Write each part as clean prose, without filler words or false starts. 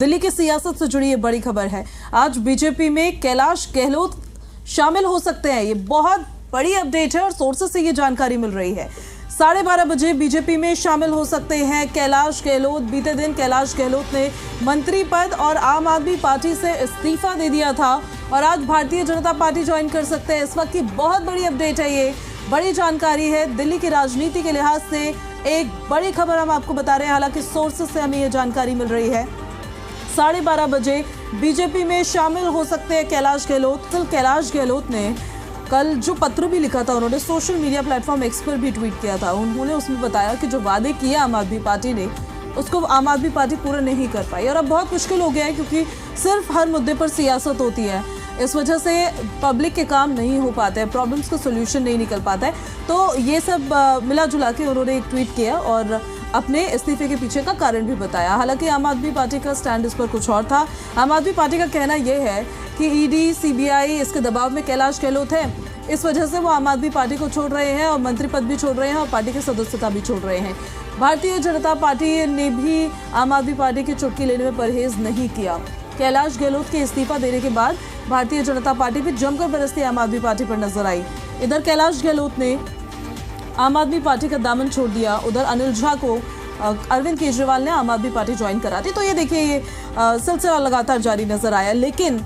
दिल्ली की सियासत से जुड़ी ये बड़ी खबर है। आज बीजेपी में कैलाश गहलोत शामिल हो सकते हैं। ये बहुत बड़ी अपडेट है और सोर्सेस से ये जानकारी मिल रही है। 12:30 बजे बीजेपी में शामिल हो सकते हैं कैलाश गहलोत। बीते दिन कैलाश गहलोत ने मंत्री पद और आम आदमी पार्टी से इस्तीफा दे दिया था और आज भारतीय जनता पार्टी ज्वाइन कर सकते हैं। इस वक्त की बहुत बड़ी अपडेट है, ये बड़ी जानकारी है। दिल्ली की राजनीति के लिहाज से एक बड़ी खबर हम आपको बता रहे हैं। हालांकि सोर्सेस से हमें ये जानकारी मिल रही है। 12:30 बजे बीजेपी में शामिल हो सकते हैं कैलाश गहलोत। कैलाश गहलोत ने कल जो पत्र भी लिखा था, उन्होंने सोशल मीडिया प्लेटफॉर्म एक्स पर भी ट्वीट किया था। उन्होंने उसमें बताया कि जो वादे किए आम आदमी पार्टी ने, उसको आम आदमी पार्टी पूरा नहीं कर पाई और अब बहुत मुश्किल हो गया है, क्योंकि सिर्फ हर मुद्दे पर सियासत होती है। इस वजह से पब्लिक के काम नहीं हो पाते हैं, प्रॉब्लम्स का सोल्यूशन नहीं निकल पाता है। तो ये सब मिला जुला के उन्होंने एक ट्वीट किया और अपने इस्तीफे के पीछे का कारण भी बताया। हालांकि आम आदमी पार्टी का स्टैंड इस पर कुछ और था। आम आदमी पार्टी का कहना यह है कि ईडी, सीबीआई इसके दबाव में कैलाश गहलोत है, इस वजह से वो आम आदमी पार्टी को छोड़ रहे हैं और मंत्री पद भी छोड़ रहे हैं और पार्टी की सदस्यता भी छोड़ रहे हैं। भारतीय जनता पार्टी ने भी आम आदमी पार्टी की चुटकी लेने में परहेज नहीं किया। कैलाश गहलोत के इस्तीफा देने के बाद भारतीय जनता पार्टी भी जमकर बरसती आम आदमी पार्टी पर नजर आई। इधर कैलाश गहलोत ने आम आदमी पार्टी का दामन छोड़ दिया, उधर अनिल झा को अरविंद केजरीवाल ने आम आदमी पार्टी ज्वाइन करा दी। तो ये देखिए, ये सिलसिला लगातार जारी नजर आया। लेकिन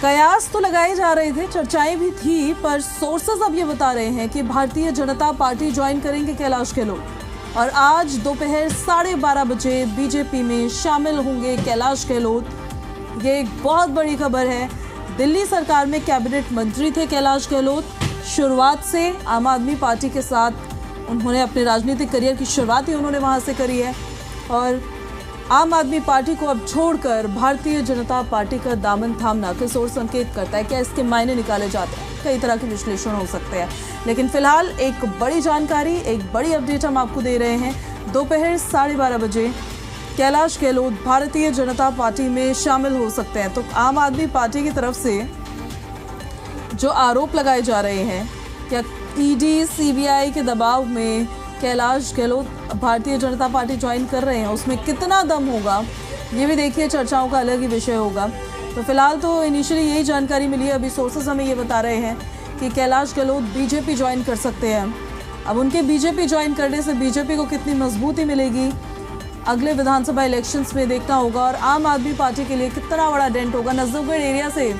कयास तो लगाए जा रहे थे, चर्चाएं भी थी, पर सोर्सेज अब ये बता रहे हैं कि भारतीय जनता पार्टी ज्वाइन करेंगे कैलाश गहलोत और आज दोपहर 12:30 बजे बीजेपी में शामिल होंगे कैलाश गहलोत। ये एक बहुत बड़ी खबर है। दिल्ली सरकार में कैबिनेट मंत्री थे कैलाश गहलोत। शुरुआत से आम आदमी पार्टी के साथ उन्होंने अपने राजनीतिक करियर की शुरुआत ही उन्होंने वहां से करी है और आम आदमी पार्टी को अब छोड़कर भारतीय जनता पार्टी का दामन थामना किस ओर संकेत करता है, क्या इसके मायने निकाले जाते हैं? कई तरह के विश्लेषण हो सकते हैं, लेकिन फिलहाल एक बड़ी जानकारी, एक बड़ी अपडेट हम आपको दे रहे हैं। दोपहर 12:30 बजे कैलाश गहलोत भारतीय जनता पार्टी में शामिल हो सकते हैं। तो आम आदमी पार्टी की तरफ से जो आरोप लगाए जा रहे हैं, क्या ईडी, सीबीआई के दबाव में कैलाश गहलोत भारतीय जनता पार्टी ज्वाइन कर रहे हैं, उसमें कितना दम होगा, ये भी देखिए चर्चाओं का अलग ही विषय होगा। तो फिलहाल तो इनिशियली यही जानकारी मिली है। अभी सोर्सेस हमें ये बता रहे हैं कि कैलाश गहलोत बीजेपी ज्वाइन कर सकते हैं। अब उनके बीजेपी ज्वाइन करने से बीजेपी को कितनी मजबूती मिलेगी, अगले विधानसभा इलेक्शंस में देखना होगा और आम आदमी पार्टी के लिए कितना बड़ा डेंट होगा। नजफगढ़ एरिया से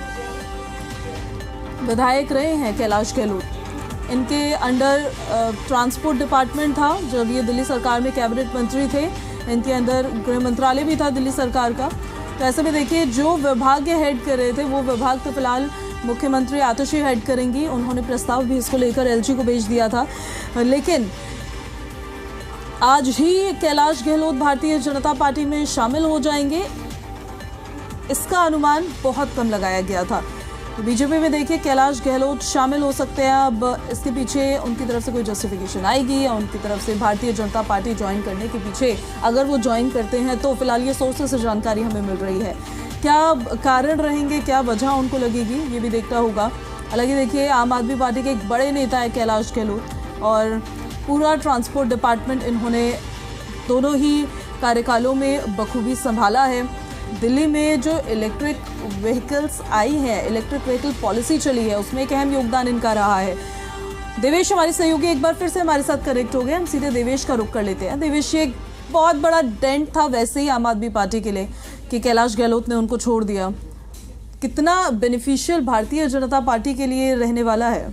विधायक रहे हैं कैलाश गहलोत। इनके अंडर ट्रांसपोर्ट डिपार्टमेंट था जब ये दिल्ली सरकार में कैबिनेट मंत्री थे। इनके अंदर गृह मंत्रालय भी था दिल्ली सरकार का। तो ऐसे में देखिए, जो विभाग हेड कर रहे थे वो विभाग तो फिलहाल मुख्यमंत्री आतिशी हेड करेंगी। उन्होंने प्रस्ताव भी इसको लेकर एलजी को भेज दिया था, लेकिन आज ही कैलाश गहलोत भारतीय जनता पार्टी में शामिल हो जाएंगे, इसका अनुमान बहुत कम लगाया गया था। तो बीजेपी में देखिए कैलाश गहलोत शामिल हो सकते हैं। अब इसके पीछे उनकी तरफ से कोई जस्टिफिकेशन आएगी या उनकी तरफ से भारतीय जनता पार्टी ज्वाइन करने के पीछे अगर वो ज्वाइन करते हैं, तो फिलहाल ये सोर्सेस से जानकारी हमें मिल रही है। क्या कारण रहेंगे, क्या वजह उनको लगेगी, ये भी देखना होगा। हालांकि देखिए, आम आदमी पार्टी के एक बड़े नेता है कैलाश गहलोत और पूरा ट्रांसपोर्ट डिपार्टमेंट इन्होंने दोनों ही कार्यकालों में बखूबी संभाला है। दिल्ली में जो इलेक्ट्रिक व्हीकल्स आई है, इलेक्ट्रिक व्हीकल पॉलिसी चली है, उसमें एक अहम योगदान इनका रहा है। देवेश हमारे सहयोगी एक बार फिर से हमारे साथ कनेक्ट हो गए। हम सीधे देवेश का रुख कर लेते हैं। देवेश, ये एक बहुत बड़ा डेंट था वैसे ही आम आदमी पार्टी के लिए कि कैलाश गहलोत ने उनको छोड़ दिया। कितना बेनिफिशियल भारतीय जनता पार्टी के लिए रहने वाला है?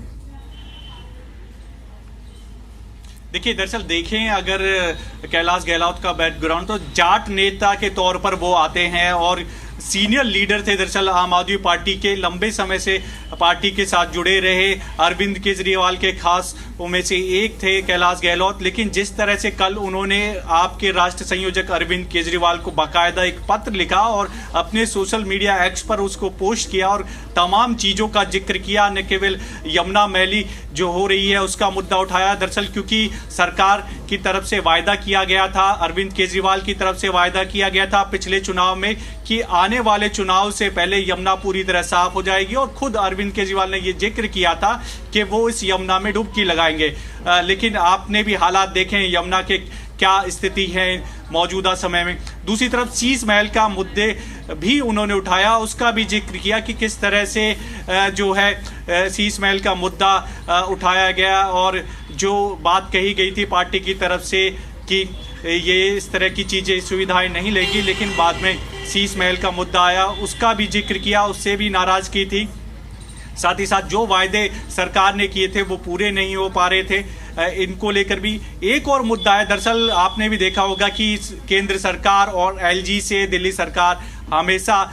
देखिए, दरअसल देखें अगर कैलाश गहलोत का बैकग्राउंड, तो जाट नेता के तौर पर वो आते हैं और सीनियर लीडर थे दरअसल आम आदमी पार्टी के। लंबे समय से पार्टी के साथ जुड़े रहे, अरविंद केजरीवाल के खास में से एक थे कैलाश गहलोत। लेकिन जिस तरह से कल उन्होंने आपके राष्ट्र संयोजक अरविंद केजरीवाल को बाकायदा एक पत्र लिखा और अपने सोशल मीडिया एक्स पर उसको पोस्ट किया और तमाम चीज़ों का जिक्र किया, न केवल यमुना मैली जो हो रही है उसका मुद्दा उठाया। दरअसल क्योंकि सरकार की तरफ से वायदा किया गया था, अरविंद केजरीवाल की तरफ से वायदा किया गया था पिछले चुनाव में कि आने वाले चुनाव से पहले यमुना पूरी तरह साफ हो जाएगी और खुद अरविंद केजरीवाल ने ये जिक्र किया था कि वो इस यमुना में डुबकी लगाएंगे। लेकिन आपने भी हालात देखे यमुना के क्या स्थिति है मौजूदा समय में। दूसरी तरफ शीश महल का मुद्दे भी उन्होंने उठाया, उसका भी जिक्र किया कि किस तरह से जो है शीश महल का मुद्दा उठाया गया और जो बात कही गई थी पार्टी की तरफ से कि ये इस तरह की चीज़ें सुविधाएं नहीं लेगी, लेकिन बाद में शीश महल का मुद्दा आया, उसका भी जिक्र किया, उससे भी नाराज़गी थी। साथ ही साथ जो वायदे सरकार ने किए थे वो पूरे नहीं हो पा रहे थे, इनको लेकर भी एक और मुद्दा है। दरअसल आपने भी देखा होगा कि केंद्र सरकार और एलजी से दिल्ली सरकार हमेशा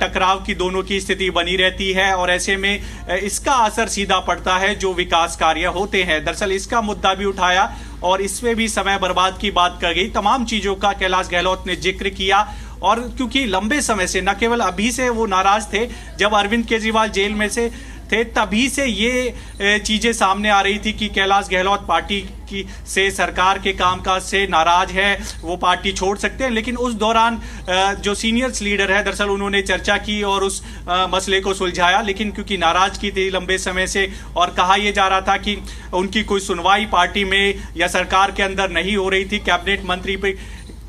टकराव की दोनों की स्थिति बनी रहती है और ऐसे में इसका असर सीधा पड़ता है जो विकास कार्य होते हैं। दरअसल इसका मुद्दा भी उठाया और इसमें भी समय बर्बाद की बात कर गई। तमाम चीज़ों का कैलाश गहलोत ने जिक्र किया और क्योंकि लंबे समय से, न केवल अभी से वो नाराज थे, जब अरविंद केजरीवाल जेल में से थे तभी से ये चीजें सामने आ रही थी कि कैलाश गहलोत पार्टी की से, सरकार के कामकाज से नाराज है, वो पार्टी छोड़ सकते हैं। लेकिन उस दौरान जो सीनियर्स लीडर है दरअसल उन्होंने चर्चा की और उस मसले को सुलझाया, लेकिन क्योंकि नाराजगी थी लंबे समय से और कहा यह जा रहा था कि उनकी कोई सुनवाई पार्टी में या सरकार के अंदर नहीं हो रही थी, कैबिनेट मंत्री पे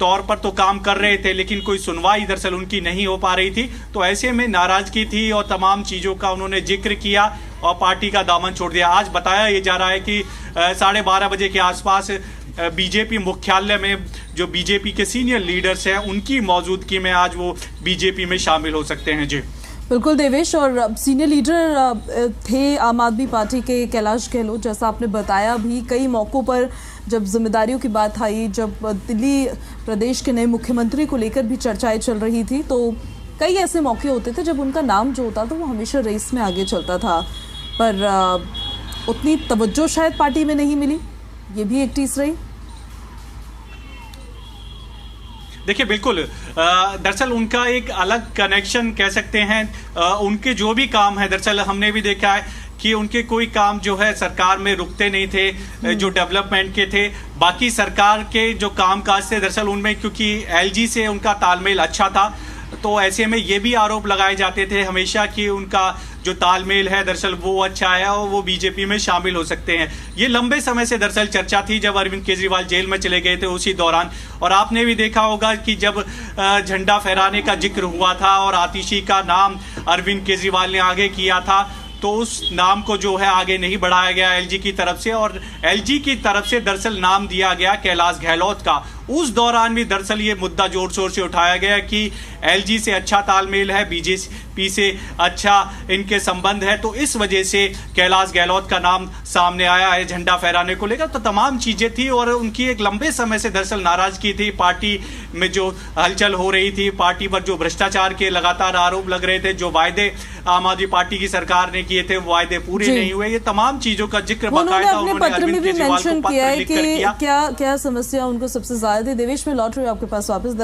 तौर पर तो काम कर रहे थे लेकिन कोई सुनवाई दरअसल उनकी नहीं हो पा रही थी, तो ऐसे में नाराजगी थी और तमाम चीज़ों का उन्होंने जिक्र किया और पार्टी का दामन छोड़ दिया। आज बताया ये जा रहा है कि 12:30 बजे के आसपास बीजेपी मुख्यालय में जो बीजेपी के सीनियर लीडर्स हैं उनकी मौजूदगी में आज वो बीजेपी में शामिल हो सकते हैं। जी बिल्कुल देवेश, और सीनियर लीडर थे आम आदमी पार्टी के कैलाश गहलोत, जैसा आपने बताया भी कई मौक़ों पर जब जिम्मेदारियों की बात आई, जब दिल्ली प्रदेश के नए मुख्यमंत्री को लेकर भी चर्चाएं चल रही थी, तो कई ऐसे मौके होते थे जब उनका नाम जो होता था वो हमेशा रेस में आगे चलता था, पर उतनी तवज्जो शायद पार्टी में नहीं मिली, ये भी एक टीस रही। देखिए बिल्कुल, दरअसल उनका एक अलग कनेक्शन कह सकते हैं, उनके जो भी काम है दरअसल हमने भी देखा है कि उनके कोई काम जो है सरकार में रुकते नहीं थे, जो डेवलपमेंट के थे, बाकी सरकार के जो कामकाज थे दरअसल उनमें क्योंकि एलजी से उनका तालमेल अच्छा था, तो ऐसे में ये भी आरोप लगाए जाते थे हमेशा कि उनका जो तालमेल है दरअसल वो अच्छा है और वो बीजेपी में शामिल हो सकते हैं। ये लंबे समय से दरअसल चर्चा थी जब अरविंद केजरीवाल जेल में चले गए थे उसी दौरान, और आपने भी देखा होगा कि जब झंडा फहराने का जिक्र हुआ था और आतिशी का नाम अरविंद केजरीवाल ने आगे किया था, तो उस नाम को जो है आगे नहीं बढ़ाया गया एलजी की तरफ से और एलजी की तरफ से दरअसल नाम दिया गया कैलाश गहलोत का। उस दौरान भी दरअसल ये मुद्दा जोर शोर से उठाया गया कि एलजी से अच्छा तालमेल है, बीजेपी से अच्छा इनके संबंध है, तो इस वजह से कैलाश गहलोत का नाम सामने आया है झंडा फहराने को लेकर। तो तमाम चीजें थी और उनकी एक लंबे समय से दरअसल नाराजगी थी, पार्टी में जो हलचल हो रही थी, पार्टी पर जो भ्रष्टाचार के लगातार आरोप लग रहे थे, जो वायदे आम आदमी पार्टी की सरकार ने किए थे वो वायदे पूरे नहीं हुए, ये तमाम चीजों का जिक्र बाकायदा उन्होंने अरविंद केजरीवाल को पत्र लिखकर किया है कि क्या समस्या उनको सबसे ज्यादा थी। देवेश में लौट रही हूं आपके पास वापस।